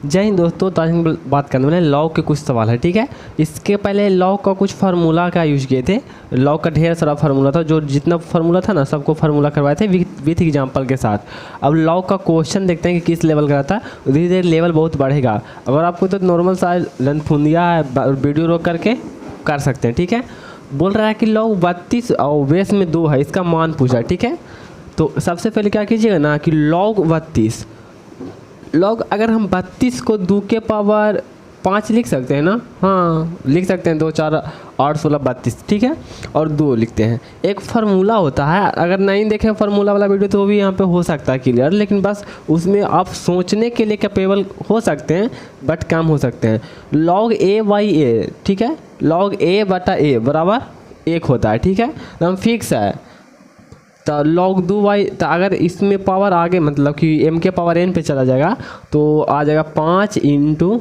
जय हिंद दोस्तों, तो आज हम बात करने वाले लॉग के कुछ सवाल है। ठीक है, इसके पहले लॉग का कुछ फार्मूला का यूज किए थे। लॉग का ढेर सारा फार्मूला था, जो जितना फार्मूला था ना सबको फार्मूला करवाए थे विथ एग्जांपल के साथ। अब लॉग का क्वेश्चन देखते हैं कि किस लेवल का रहता है। धीरे धीरे लेवल बहुत बढ़ेगा। अगर आपको तो नॉर्मल सा लनफुंदिया है, वीडियो रोक करके कर सकते हैं। ठीक है, बोल रहा है कि लॉग 32 और बेस में 2 है, इसका मान पूछा है। ठीक है, तो सबसे पहले क्या कीजिएगा ना कि लॉग 32, लॉग अगर हम 32 को 2 के पावर 5 लिख सकते हैं ना। हाँ, लिख सकते हैं, 2 4 8 16 32। ठीक है, और 2 लिखते हैं। एक फार्मूला होता है, अगर नहीं देखें फार्मूला वाला वीडियो तो भी यहाँ पे हो सकता है क्लियर, लेकिन बस उसमें आप सोचने के लिए कैपेबल हो सकते हैं, बट कम हो सकते हैं। लॉग ए बाई ए, ठीक है, लॉग ए बटा ए बराबर 1 होता है। ठीक है, एकदम फिक्स है। तो लॉग 2y, तो अगर इसमें पावर आगे मतलब कि m के पावर n पे चला जाएगा तो आ जाएगा 5 इंटू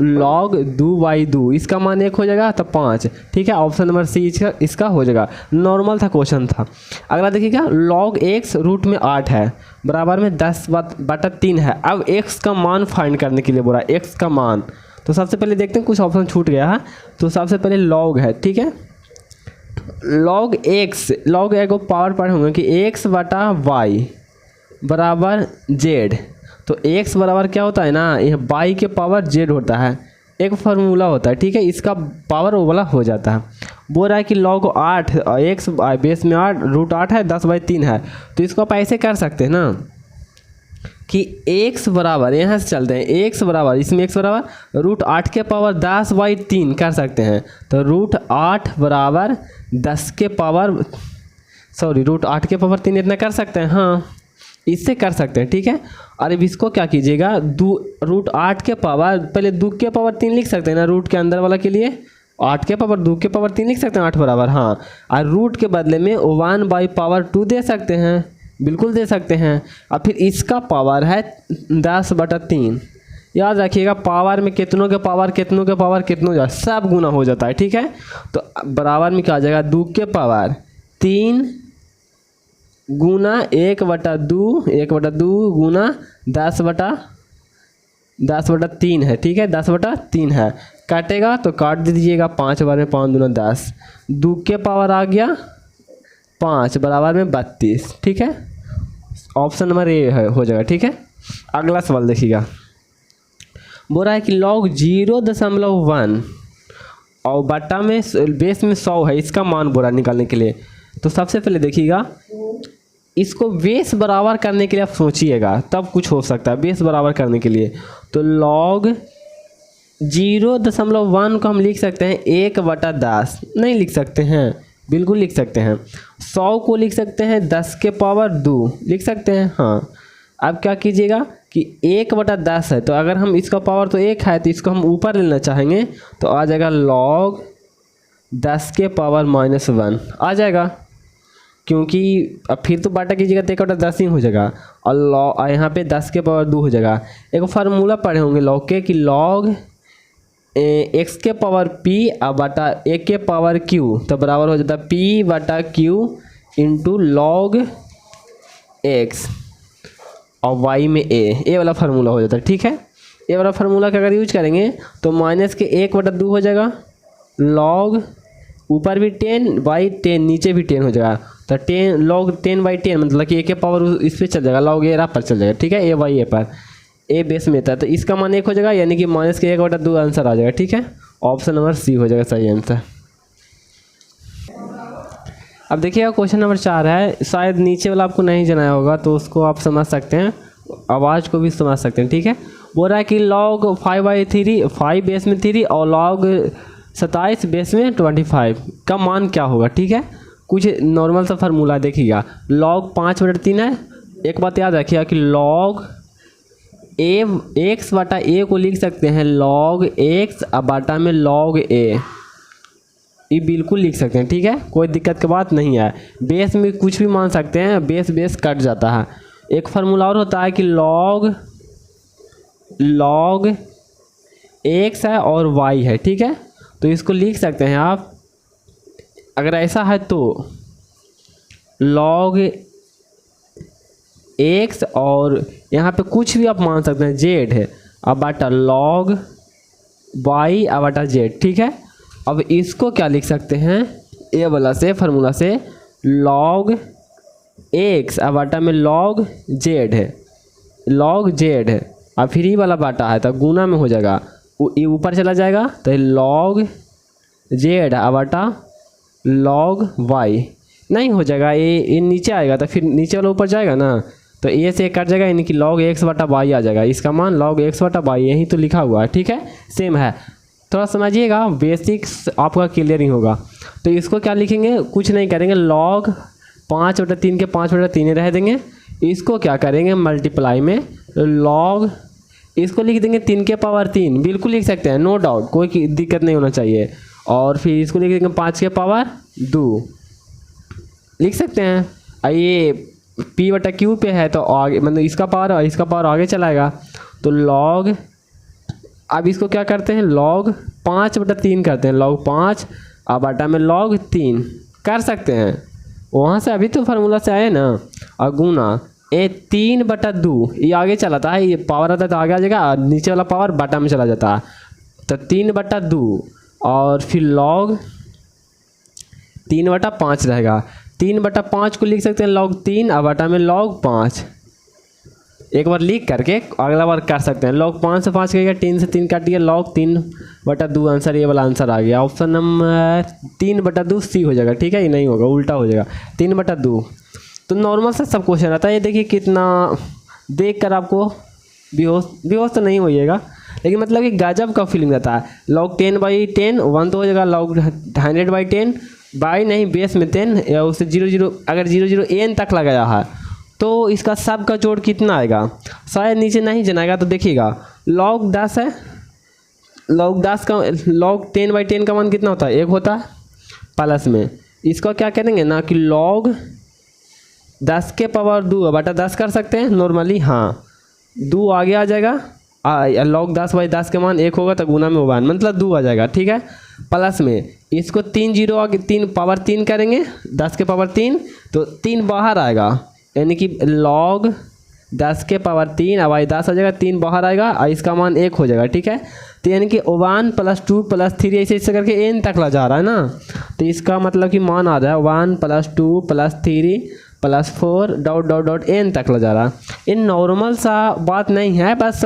लॉग 2/2। इसका मान 1 हो जाएगा तो 5। ठीक है, ऑप्शन नंबर सी इसका हो जाएगा। नॉर्मल था, क्वेश्चन था। अगला देखिएगा, लॉग x रूट में 8 है बराबर में 10/3 है। अब x का मान फाइंड करने के लिए बोला, x का मान। तो सबसे पहले देखते हैं, कुछ ऑप्शन छूट गया है। तो सबसे पहले लॉग है। ठीक है, लॉग एक्स, लॉग एक पावर पढ़े होंगे कि एक्स बटा वाई बराबर जेड। तो एक्स बराबर क्या होता है ना, यह वाई के पावर जेड होता है, एक फार्मूला होता है। ठीक है, इसका पावर वो वाला हो जाता है। बोल रहा है कि लॉग 8 एक्स बेस में 8 रूट 8 है, 10/3 है। तो इसको आप ऐसे कर सकते हैं ना कि x बराबर, यहाँ से चलते हैं, x बराबर, इसमें x बराबर रूट 8 के पावर 10/3 कर सकते हैं। तो रूट 8 बराबर 10 के पावर रूट 8 के पावर 3 इतना कर सकते हैं। हाँ, इससे कर सकते हैं। ठीक है, और अब इसको क्या कीजिएगा, रूट 8 के पावर, पहले 2 के पावर 3 लिख सकते हैं ना, रूट के अंदर वाला के लिए 8 के पावर 2 के पावर 3 लिख सकते हैं, 8 बराबर। हाँ, और रूट के बदले में 1/2 दे सकते हैं, बिल्कुल दे सकते हैं। और फिर इसका पावर है 10/3। याद रखिएगा, पावर में कितनों के पावर कितनों सब गुना हो जाता है। ठीक है, तो बराबर में क्या आ जाएगा, 2 के पावर 3 गुना 1/2 गुना 10/3 है। ठीक है, 10/3 है। काटेगा तो काट दीजिएगा, 5 बार में 5 दूना 10, 2 के पावर आ गया 5 बराबर में 32। ठीक है, ऑप्शन नंबर ए है, हो जाएगा। ठीक है, अगला सवाल देखिएगा। बोल रहा है कि लॉग 0.1 और बटा में बेस में 100 है, इसका मान बोला निकालने के लिए। तो सबसे पहले देखिएगा, इसको बेस बराबर करने के लिए आप सोचिएगा, तब कुछ हो सकता है। बेस बराबर करने के लिए तो लॉग 0.1 को हम लिख सकते हैं 1/10, नहीं लिख सकते हैं, बिल्कुल लिख सकते हैं। 100 को लिख सकते हैं 10 के पावर 2 लिख सकते हैं। हाँ, अब क्या कीजिएगा कि 1/10 है, तो अगर हम इसका पावर तो 1 है, तो इसको हम ऊपर लेना चाहेंगे तो आ जाएगा लॉग 10 के पावर -1 आ जाएगा, क्योंकि अब फिर तो बाटा कीजिएगा तो 1/10 ही हो जाएगा, और लॉग यहाँ पे 10 के पावर 2 हो जाएगा। एक फार्मूला पढ़े होंगे लॉग के कि लॉग x के पावर p बटा a के पावर q, तो बराबर हो जाता है p/q इंटू लॉग x और y में a वाला फार्मूला हो जाता है। ठीक है, ये वाला फार्मूला का अगर यूज करेंगे तो माइनस के 1/2 हो जाएगा, लॉग ऊपर भी 10/10 नीचे भी 10 हो जाएगा। तो 10 लॉग 10/10 मतलब कि a के पावर इस पर चल जाएगा, लॉग ए पर चल जाएगा। ठीक है, a/a पर ए बेस में था, तो इसका मान 1 हो जाएगा, यानी कि माइनस के 1/2 आंसर आ जाएगा। ठीक है, ऑप्शन नंबर सी हो जाएगा सही आंसर। अब देखिएगा, क्वेश्चन नंबर 4 है, शायद नीचे वाला आपको नहीं जनाया होगा, तो उसको आप समझ सकते हैं, आवाज़ को भी समझ सकते हैं। ठीक है, बोल रहा है कि लॉग 5/3 5 बेस में 3 और लॉग 27 बेस में 25 का मान क्या होगा। ठीक है, कुछ नॉर्मल सा फार्मूला देखिएगा, लॉग 5/3 है। एक बात याद रखिएगा कि लॉग एक्स बटा ए को लिख सकते हैं लॉग एक्स बटा में लॉग ए, ये बिल्कुल लिख सकते हैं। ठीक है, कोई दिक्कत की बात नहीं है। बेस में कुछ भी मान सकते हैं, बेस कट जाता है। एक फार्मूला और होता है कि लॉग एक्स है और वाई है। ठीक है, तो इसको लिख सकते हैं आप, अगर ऐसा है तो लॉग एक्स और यहाँ पे कुछ भी आप मान सकते हैं, जेड है, अब बटा लॉग वाई अब बटा जेड, ठीक है। अब इसको क्या लिख सकते हैं, ए वाला से फार्मूला से लॉग एक्स अब बटा में लॉग जेड है, लॉग जेड है, अब फिर ई वाला बाटा है तो गुना में हो जाएगा, ये ऊपर चला जाएगा तो लॉग जेड अब बटा लॉग वाई नहीं हो जाएगा, ये नीचे आएगा तो फिर नीचे वाला ऊपर जाएगा ना, तो ए से कट जाएगा, यानी कि लॉग एक्स बटा वाई आ जाएगा, इसका मान लॉग एक्स बटा वाई यही तो लिखा हुआ है, ठीक है, सेम है। थोड़ा समझिएगा, बेसिक्स आपका क्लियर ही होगा। तो इसको क्या लिखेंगे, कुछ नहीं करेंगे, लॉग 5/3 के 5/3 रह देंगे, इसको क्या करेंगे मल्टीप्लाई में लॉग, इसको लिख देंगे 3 के पावर 3, बिल्कुल लिख सकते हैं, नो डाउट, कोई दिक्कत नहीं होना चाहिए। और फिर इसको लिख देंगे 5 के पावर 2 लिख सकते हैं। ये p/q पे है तो आगे मतलब इसका पावर आगे चलाएगा, तो लॉग, अब इसको क्या करते हैं लॉग 5/3 करते हैं, लॉग 5 अब बटा में लॉग 3 कर सकते हैं, वहाँ से अभी तो फार्मूला से आए ना, और गुना ये 3/2, ये आगे चलाता है, ये पावर आता है तो आगे आ जाएगा, और नीचे वाला पावर बटा में चला जाता है, तो 3/2 और फिर लॉग 3/5 रहेगा, 3/5 को लिख सकते हैं लॉग 3 अब बटा में लॉग 5, एक बार लिख करके अगला बार कर सकते हैं, लॉग 5 से 5 करेगा, 3 से 3 काट दिया, लॉग 3/2 आंसर, ये वाला आंसर आ गया। ऑप्शन नंबर 3/2 सी हो जाएगा, ठीक है, ये नहीं होगा, उल्टा हो जाएगा 3/2। तो नॉर्मल सा सब क्वेश्चन आता है, ये देखिए कितना देख कर आपको बेहोश तो नहीं होइएगा, लेकिन मतलब कि गजब का फीलिंग रहता है। लॉग 10/10 1 तो हो जाएगा, लॉग 100/10 बाई नहीं बेस में 10 या उससे 0 अगर 0 n तक लगाया है तो इसका सब का जोड़ कितना आएगा, शायद नीचे नहीं जनाएगा, तो देखिएगा लॉग 10 है, लॉग 10 का लॉग 10/10 का मान कितना होता है, 1 होता है, प्लस में इसका क्या करेंगे ना कि लॉग 10 के पावर 2 बटा 10 कर सकते हैं नॉर्मली, हाँ 2 आगे आ जाएगा, लॉग 10/10 के मान 1 होगा तो गुना में 1 मतलब 2 आ जाएगा, ठीक है, प्लस में इसको 3 0 आगे 3 पावर 3 करेंगे, 10 के पावर 3 तो 3 बाहर आएगा, यानी कि लॉग 10 के पावर 3 अब 10 आ जाएगा, 3 बाहर आएगा और इसका मान 1 हो जाएगा, ठीक है। तो यानी कि 1 + 2 + 3 ऐसे करके n तक ला जा रहा है ना, तो इसका मतलब कि मान आ रहा है 1 + 2 + 3 + 4 ... n तक ला जा रहा है। ये नॉर्मल सा बात नहीं है, बस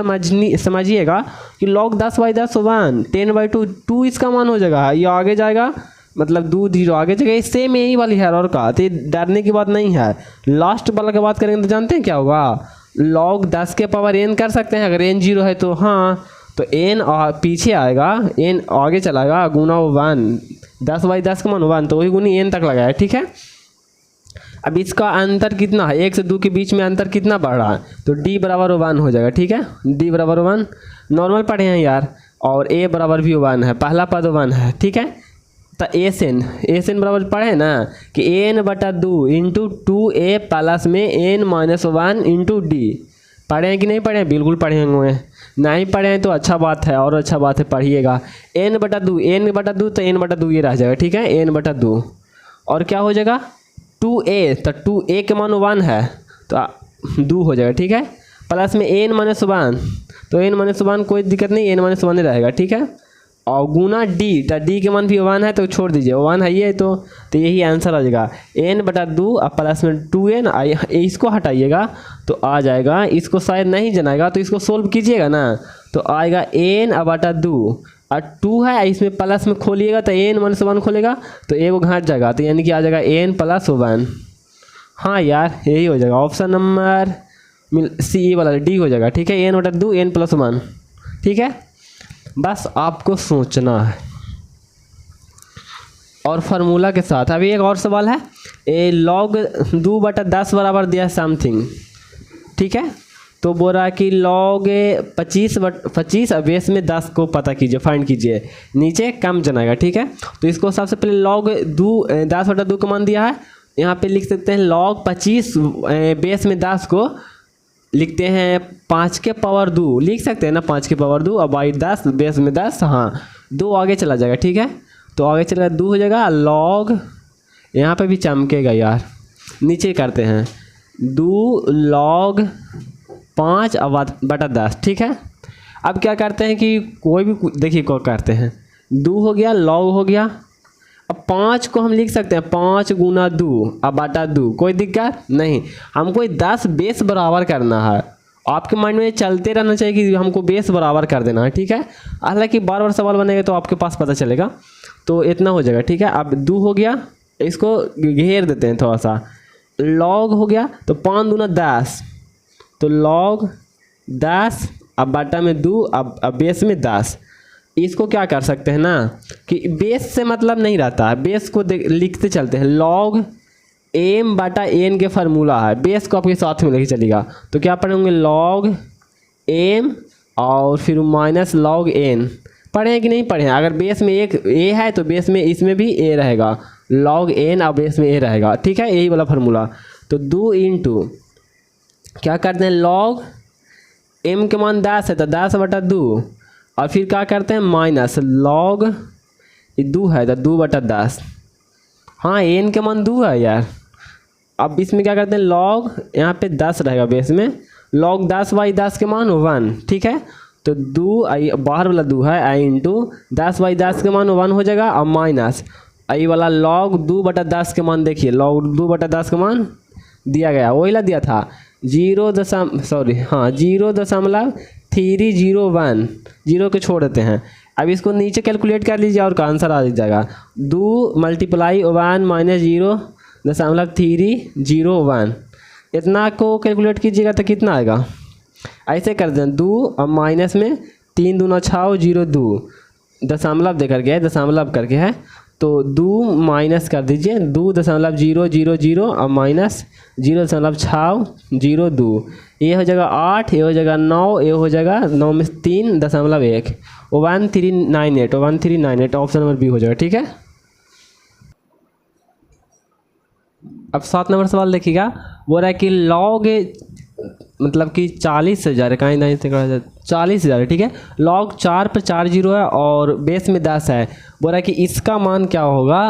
समझिएगा कि लॉग 10/10 1 10/2 2 इसका मान हो जाएगा, ये आगे जाएगा मतलब 2 0 आगे जगह सेम यही वाली है और का, तो डरने की बात नहीं है। लास्ट वाला की बात करेंगे तो जानते हैं क्या होगा, लॉग 10 के पावर n कर सकते हैं, अगर n 0 है तो हाँ, तो n पीछे आएगा, n आगे चलाएगा, गुना 1 10/10 का मान 1 तो वही गुनी n तक लगाया, ठीक है। अब इसका अंतर कितना है, 1 से 2 के बीच में अंतर कितना बढ़ रहा है, तो d = 1 हो जाएगा, ठीक है, d = 1 नॉर्मल पढ़े हैं यार, और a बराबर भी 1 है, पहला पद 1 है, ठीक है। तो एस एन बराबर पढ़े ना कि n/2 × 2a प्लस में n-1 × d, पढ़े हैं कि नहीं पढ़े हैं, बिल्कुल पढ़े होंगे, नहीं पढ़े हैं तो अच्छा बात है, और अच्छा बात है पढ़िएगा। n/2 तो n/2 ये रह जाएगा, ठीक है, n/2 और क्या हो जाएगा 2a, तो 2a के मान 1 है तो 2 हो जाएगा, ठीक है, प्लस में n-1 तो n-1 कोई दिक्कत नहीं, n-1 रहेगा, ठीक है, और गुना d, तो d के मान भी 1 है तो छोड़ दीजिए, 1 है ये तो यही आंसर आ जाएगा n/2 और प्लस में 2n, इसको हटाइएगा तो आ जाएगा, इसको शायद नहीं जनाएगा तो इसको सोल्व कीजिएगा ना तो आएगा n/2 और 2 है, इसमें प्लस में खोलिएगा तो n-1 खोलेगा तो एगो घट जाएगा, तो यानी कि आ जाएगा n+1, हाँ यार यही हो जाएगा, ऑप्शन नंबर सी वाला डी हो जाएगा, ठीक है, n/2 n+1, ठीक है, बस आपको सोचना है। और फार्मूला के साथ अभी एक और सवाल है, ए लॉग 2/10 बराबर दिया समथिंग, ठीक है, तो बोल रहा है कि लॉग 25 और बेस में 10 को पता कीजिए, फाइंड कीजिए, नीचे कम जनाएगा, ठीक है। तो इसको सबसे पहले लॉग 10/2 का मान दिया है, यहाँ पे लिख सकते हैं लॉग 25 बेस में 10 को लिखते हैं 5 के पावर 2 लिख सकते हैं ना, 5 के पावर 2 और बाई 10 बेस में 10, हाँ 2 आगे चला जाएगा, ठीक है, तो आगे चलेगा 2 हो जाएगा, लॉग यहाँ पे भी चमकेगा यार, नीचे करते हैं 2 log 5 बटा 10, ठीक है। अब क्या करते हैं कि कोई भी देखिए क्या करते हैं, 2 हो गया, log हो गया। अब 5 को हम लिख सकते हैं 5 गुना 2 अब बटा 2, कोई दिक्कत नहीं। हमको 10 बेस बराबर करना है, आपके माइंड में चलते रहना चाहिए कि हमको बेस बराबर कर देना है, ठीक है। हालांकि बार बार सवाल बनेगा तो आपके पास पता चलेगा, तो इतना हो जाएगा, ठीक है। अब 2 हो गया, इसको घेर देते हैं थोड़ा सा, log हो गया तो 5 दूना 10, तो log 10 अब बटा में 2 अब बेस में 10। इसको क्या कर सकते हैं ना कि बेस से मतलब नहीं रहता है, बेस को लिखते चलते हैं, log m बटा n के फार्मूला है, बेस को आपके साथ में लेके चलेगा, तो क्या पढ़ेंगे log m और फिर माइनस log n। पढ़े हैं कि नहीं पढ़े हैं? अगर बेस में एक a है तो बेस में इसमें भी a रहेगा, log n और बेस में a रहेगा, ठीक है, यही वाला फार्मूला। तो 2 इंटू क्या करते हैं, log m के मान 10 है तो 10 बटा 2, और फिर क्या करते हैं माइनस log 2 है तो 2 बटा 10। हाँ n के मान 2 है यार। अब इसमें क्या करते हैं log, यहाँ पे 10 रहेगा बेस में, log 10 बाई 10 के मान 1, ठीक है। तो 2 आई बाहर वाला 2 है, आई इंटू 10 बाई 10 के मान 1 हो जाएगा, और माइनस आई वाला log 2 बटा 10 के मान, देखिए log 2 बटा 10 के मान दिया गया, वही ला दिया था 0.301, 0 को छोड़ देते हैं। अब इसको नीचे कैलकुलेट कर लीजिए और का आंसर आ जाएगा 2 मल्टीप्लाई 1 माइनस 0.301, इतना को कैलकुलेट कीजिएगा तो कितना आएगा, ऐसे कर दें 2 और माइनस में 3 दूना 6 0 2 दशमलव दे करके है, दशमलव करके है, तो 2 माइनस कर दीजिए 2.000 और माइनस 0.602, ये हो जाएगा 8, ये हो जाएगा 9, ये हो जाएगा 9 में 3.1, 1398 ऑप्शन नंबर बी हो जाएगा, ठीक है। अब 7 नंबर सवाल देखिएगा, बोल रहा है कि log मतलब कि 40,000 कहीं नहीं 40,000, ठीक है। log 4 पर 4 जीरो है और बेस में 10 है, बोल रहा है कि इसका मान क्या होगा,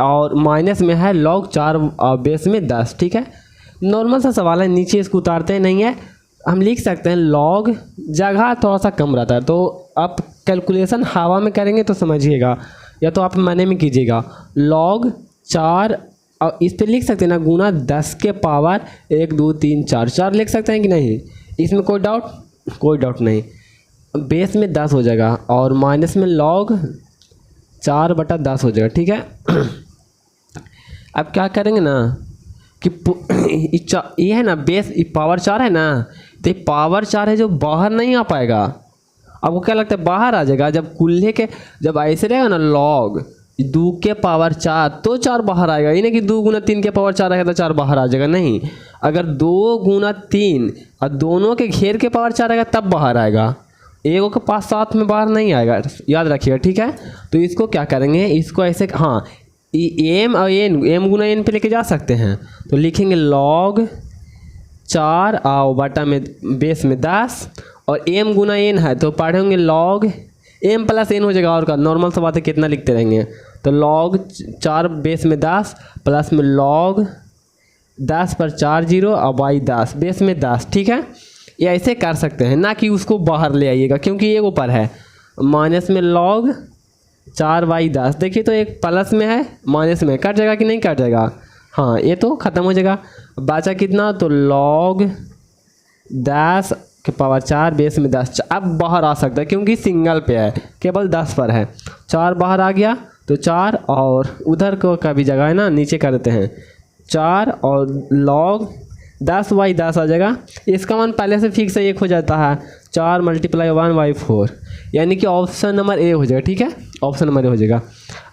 और माइनस में है log 4 और बेस में 10, ठीक है। नॉर्मल सा सवाल है, नीचे इसको उतारते नहीं है, हम लिख सकते हैं log, जगह थोड़ा सा कम रहता है, तो आप कैलकुलेशन हवा में करेंगे तो समझिएगा, या तो आप माने में कीजिएगा log 4, और इस पे लिख सकते हैं ना गुना 10 के पावर 1 2 3 4 लिख सकते हैं कि नहीं, इसमें कोई डाउट नहीं। बेस में 10 हो जाएगा और माइनस में log 4 बटा 10 हो जाएगा, ठीक है। अब क्या करेंगे ना कि ये है ना बेस, पावर 4 है ना, तो पावर 4 है जो बाहर नहीं आ पाएगा। आपको क्या लगता है बाहर आ जाएगा, जब कुल्ले के जब ऐसे रहेगा ना log 2 के पावर 4 तो 4 बाहर आएगा, ये नहीं कि 2 गुना 3 के पावर 4 आएगा तो 4 बाहर आ जाएगा, नहीं। अगर 2 गुना 3 और दोनों के घेर के पावर 4 आएगा तब बाहर आएगा, एगो के पास साथ में बाहर नहीं आएगा, याद रखिएगा, ठीक है। तो इसको क्या करेंगे, इसको ऐसे, हाँ एम और एम गुना एन पे लेके जा सकते हैं, तो लिखेंगे log 4 आओ बटा में बेस में 10, और एम गुना एन है तो पढ़ेंगे log एम प्लस एन हो जाएगा, और का नॉर्मल सा बात है कितना लिखते रहेंगे, तो log 4 बेस में 10 प्लस में log 10 पर 4 जीरो और बाई 10 बेस में 10, ठीक है। ये ऐसे कर सकते हैं, ना कि उसको बाहर ले आइएगा, क्योंकि ये ऊपर है, माइनस में log 4 बाई 10, देखिए तो एक प्लस में है माइनस में, कट जाएगा कि नहीं कट जाएगा, हाँ ये तो ख़त्म हो जाएगा। बचा कितना, तो log 10 के पावर 4 बेस में 10, अब बाहर आ सकता है क्योंकि सिंगल पे है, केवल 10 पर है, 4 बाहर आ गया तो 4, और उधर को का भी जगह है ना, नीचे कर देते हैं 4 और log 10 बाई 10 आ जाएगा। इसका मान पहले से फिक्स है 1 हो जाता है, 4 मल्टीप्लाई 1 बाई 4, यानी कि ऑप्शन नंबर ए हो जाएगा, ठीक है, ऑप्शन नंबर ए हो जाएगा।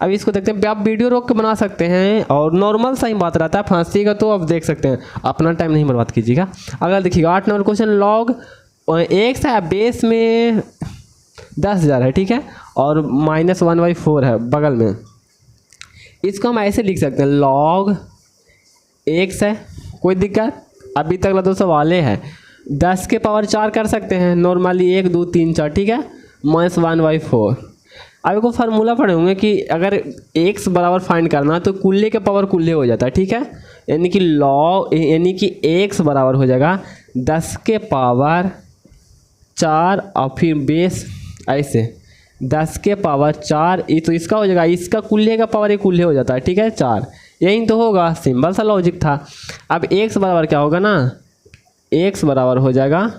अब इसको देखते हैं, आप वीडियो रोक के बना सकते हैं और नॉर्मल सा ही बात रहता है, फंसीगा तो आप देख सकते हैं, अपना टाइम नहीं बर्बाद कीजिएगा। अगर देखिएगा 8 नंबर क्वेश्चन, log x है बेस में 10,000 है, ठीक है, और माइनस 1 बाई 4 है बगल में, इसको हम ऐसे लिख सकते हैं log x है, कोई दिक्कत, अभी तक तो सवाल है, 10 के पावर 4 कर सकते हैं नॉर्मली, 1 2 3 4, ठीक है, माइनस 1 बाई 4। अब को फार्मूला पढ़े होंगे कि अगर x बराबर फाइंड करना तो कुल्ले के पावर कुल्ले हो जाता है, ठीक है, यानी कि x बराबर हो जाएगा 10 के पावर 4 और फिर बेस ऐसे 10 के पावर 4, ये तो इसका हो जाएगा, इसका कुल्हे का पावर एक कुल्हे हो जाता है, ठीक है 4, यही तो होगा, सिंपल सा लॉजिक था। अब x बराबर क्या होगा ना, x बराबर हो जाएगा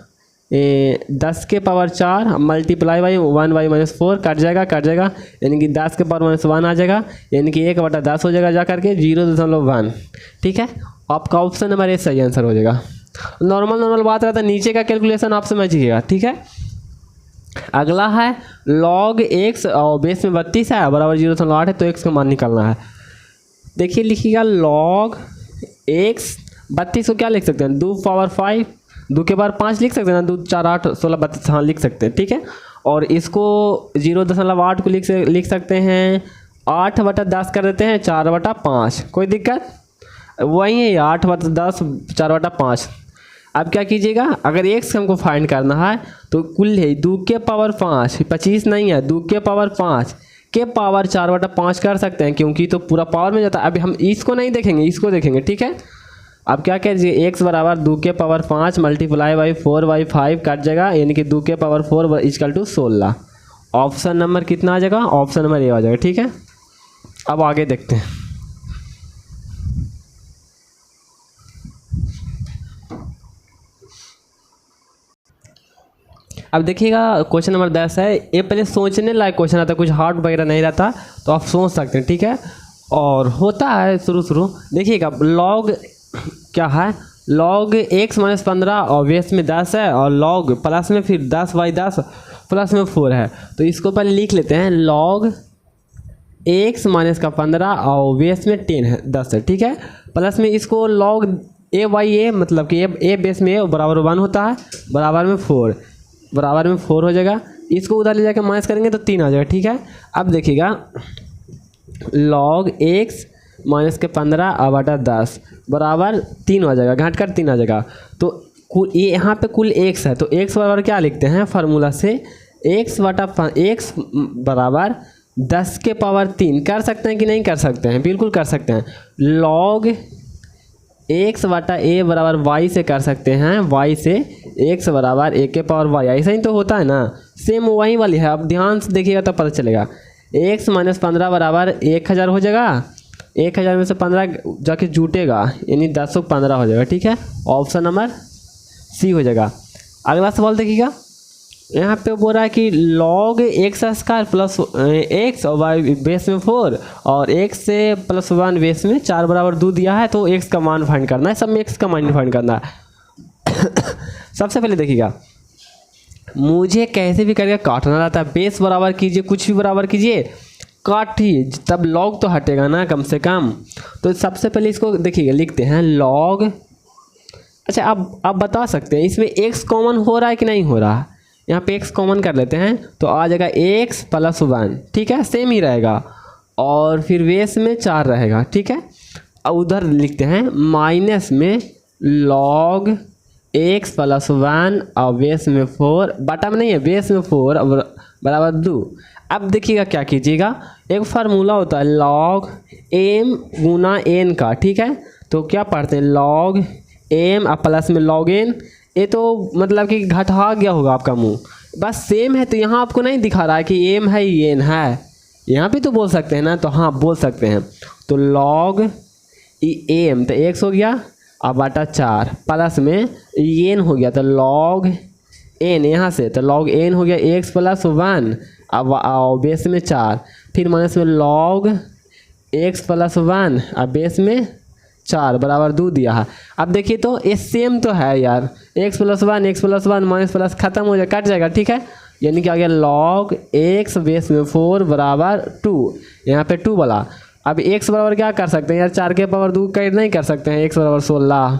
10 के पावर 4 मल्टीप्लाई बाई 1/-4 कट जाएगा, यानी कि 10 के पावर -1 आ जाएगा, यानी कि 1/10 हो जाएगा जा करके 0.1, ठीक है। आपका ऑप्शन नंबर ए सही आंसर हो जाएगा। नॉर्मल बात रहता है, नीचे का कैलकुलेशन आप समझिएगा, ठीक है। अगला है log x और बेस में 32 है बराबर 0.8 है, तो x का मान निकालना है। देखिए लिखिएगा log x 32 को क्या लिख सकते हैं, 2 पावर 5, 2 के पावर 5 लिख सकते हैं ना, 2 4 8 16 32, हाँ लिख सकते हैं, ठीक है। और इसको 0.8 को लिख सकते हैं 8/10 कर देते हैं 4/5, कोई दिक्कत वही है, 8/10 4/5। अब क्या कीजिएगा, अगर x हमको फाइंड करना है तो कुल है 2 के पावर 5, 25 नहीं है, 2 के पावर 5 के पावर 4/5 कर सकते हैं, क्योंकि तो पूरा पावर में जाता है। अभी हम इसको नहीं देखेंगे, इसको देखेंगे, ठीक है। अब क्या कीजिए, x बराबर 2 के पावर 5 मल्टीप्लाई बाई 4/5 कट जाएगा, यानी कि 2 के पावर 4 = 16। ऑप्शन नंबर कितना आ जाएगा, ऑप्शन नंबर ए आ जाएगा, ठीक है। अब आगे देखते हैं। अब देखिएगा क्वेश्चन नंबर 10 है, ये पहले सोचने लायक क्वेश्चन आता है, कुछ हार्ड वगैरह नहीं रहता, तो आप सोच सकते हैं, ठीक है। और होता है शुरू देखिएगा, लॉग क्या है, log x - 15 और बेस में 10 है, और log प्लस में फिर 10/10 प्लस में 4 है, तो इसको पहले लिख लेते हैं log x - 15 और बेस में 10 है, ठीक है। प्लस में इसको log a/a मतलब कि a बेस में a बराबर 1 होता है, बराबर में 4 हो जाएगा। इसको उधर ले जाकर माइनस करेंगे तो 3 आ जाएगा, ठीक है। अब देखिएगा log x - 15/10 बराबर 3 आ जाएगा, घट कर 3 आ जाएगा। तो ये यहाँ पे कुल x है, तो x बराबर क्या लिखते हैं फार्मूला से, x बराबर 10 के पावर 3 कर सकते हैं कि नहीं कर सकते हैं, बिल्कुल कर सकते हैं। log x/a बराबर y से कर सकते हैं, y से x बराबर a के पावर y, ऐसा ही तो होता है ना, सेम वही वाली है। अब ध्यान से देखिएगा तब पता चलेगा। x - 15 बराबर 1000 हो जाएगा, 1000 में से 15 जाके जुटेगा, यानी 10 × 15 हो जाएगा, ठीक है। ऑप्शन नंबर सी हो जाएगा। अगला सवाल देखिएगा, यहाँ पे बोल रहा है कि log x² प्लस x और y बेस में 4 और x से प्लस 1 बेस में 4 बराबर 2 दिया है, तो x का मान फाइंड करना है, सब में x का मान फाइंड करना है। सबसे पहले देखिएगा, मुझे कैसे भी करके काटना रहता है, बेस बराबर कीजिए, कुछ भी बराबर कीजिए, काटिए, तब log तो हटेगा ना कम से कम। तो सबसे पहले इसको देखिएगा, लिखते हैं log, अच्छा अब आप बता सकते हैं इसमें x कॉमन हो रहा है कि नहीं हो रहा है, यहाँ पे x कॉमन कर लेते हैं तो आ जाएगा x + 1, ठीक है, सेम ही रहेगा, और फिर बेस में 4 रहेगा, ठीक है। अब उधर लिखते हैं माइनस में log x + 1 और बेस में 4, बटा में नहीं है, बेस में 4 बराबर 2। अब देखिएगा क्या कीजिएगा, एक फार्मूला होता है log m गुना n का, ठीक है। तो क्या पढ़ते हैं log m और प्लस में log n, ये तो मतलब कि घटा गया होगा आपका मुंह, बस सेम है, तो यहाँ आपको नहीं दिखा रहा है कि m है n है, यहाँ पे तो बोल सकते हैं ना, तो हाँ बोल सकते हैं। तो log m तो x हो गया और बटा 4 प्लस में n हो गया, तो log n यहाँ से, तो log n हो गया x + 1 और बेस में 4, फिर माइनस में log x + 1 और बेस में 4 बराबर 2 दिया है। अब देखिए तो ये सेम तो है यार, x + 1 माइनस प्लस खत्म हो जाए, कट जाएगा, ठीक है। यानी कि आ गया log x बेस में 4 बराबर 2, यहाँ पे 2 वाला। अब x बराबर क्या कर सकते हैं यार, 4 के पावर 2 का नहीं कर सकते हैं, x बराबर 16।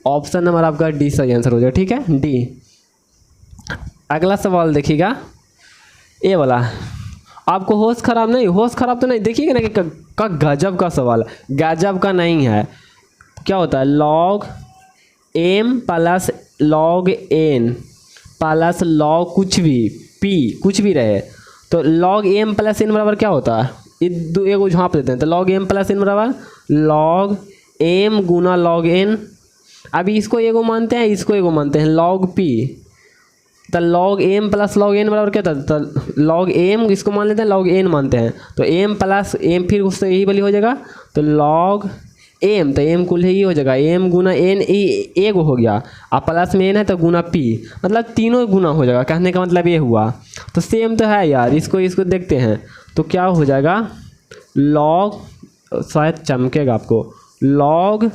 ऑप्शन नंबर आपका डी सही आंसर हो जाएगा, ठीक है, डी। अगला सवाल देखिएगा, ये वाला, आपको होश खराब नहीं, होश खराब तो नहीं, देखिएगा ना कि गजब का सवाल, गजब का नहीं है। क्या होता है log m plus log n plus log कुछ भी p कुछ भी रहे, तो log m प्लस n बराबर क्या होता है, ये एगो झाँप देते हैं, तो log m प्लस n बराबर log एम गुना लॉग एन। अभी इसको एगो मानते हैं, इसको एगो मानते हैं, लॉग पी। तो log M plus log N बराबर क्या था, तो लॉग एम इसको मान लेते हैं, लॉग एन मानते हैं। तो एम प्लस एम फिर उससे यही वाली हो जाएगा, तो लॉग एम, तो एम कुल ही हो जाएगा, एम गुना एन एगो हो गया, और प्लस में एन है तो गुना पी, मतलब तीनों गुना हो जाएगा। कहने का मतलब ये हुआ। तो सेम तो है यार, इसको देखते हैं। तो क्या हो जाएगा, लॉग, शायद चमकेगा आपको, लॉग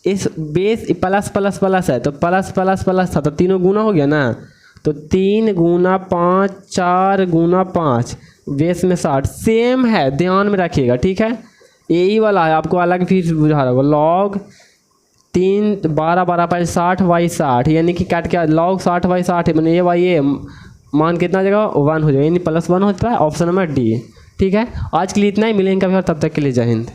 इस बेस प्लस प्लस प्लस है तो प्लस प्लस प्लस था, तो तीनों गुना हो गया ना। तो 3 गुना 5, 4 गुना 5, बेस में 60। सेम है, ध्यान में रखिएगा, ठीक है। यही वाला है, आपको अलग फिर बुझा रहा होगा। लॉग 3 12 12 पर 60 बाई 60, यानी कि काट के लॉग 60 बाई 60 है, मैंने ये बाई ये मान कितना जगह 1 हो जाएगा, यानी +1 होता है। ऑप्शन नंबर डी, ठीक है। आज के लिए इतना ही, मिलेंगे कभी और, तब तक के लिए जय हिंद।